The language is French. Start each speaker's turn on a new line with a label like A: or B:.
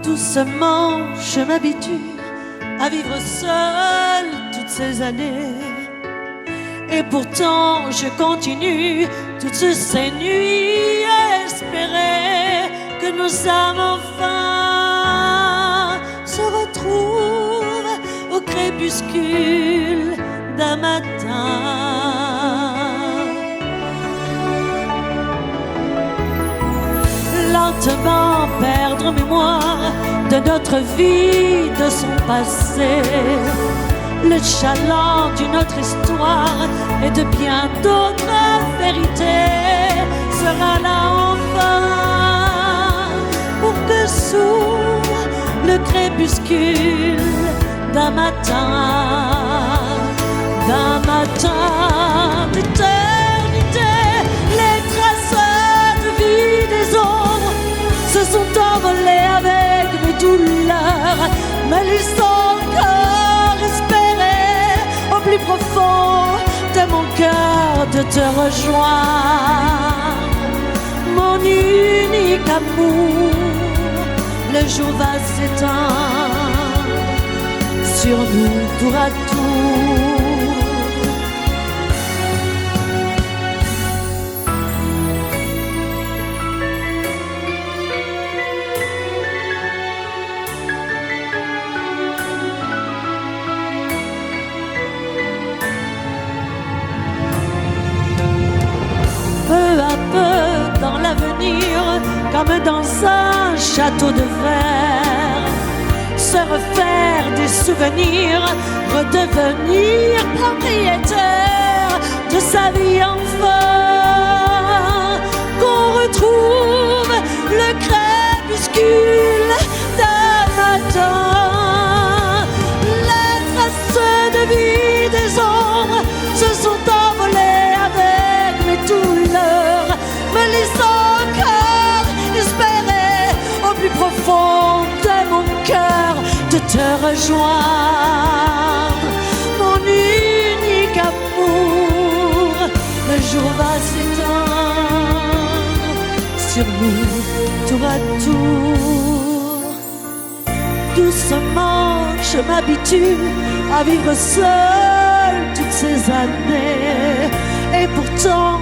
A: Doucement, je m'habitue à vivre seule toutes ces années. Et pourtant, je continue toutes ces nuits à espérer que nos âmes enfin se retrouvent au crépuscule d'un matin. Lentement perdre mémoire de notre vie, de son passé, le chaland d'une autre histoire et de bien d'autres vérités sera là enfin pour que s'ouvre le crépuscule d'un matin d'éternité. Les traces de vie des ombres se sont envolées avec mes douleurs, mais laissant encore espérer au plus profond de mon cœur de te rejoindre. Mon unique amour, le jour va s'éteindre sur nous tour à tour. Dans l'avenir, comme dans un château de verre, se refaire des souvenirs, redevenir propriétaire de sa vie enfin, qu'on retrouve le crépuscule d'un matin. Les traces de vie des ombres se sont envolées avec mes douleurs, me laissant encore espérer au plus profond de mon cœur de te rejoindre. Mon unique amour, le jour va s'éteindre sur nous tour à tour. Doucement, je m'habitue à vivre seule toutes ces années, et pourtant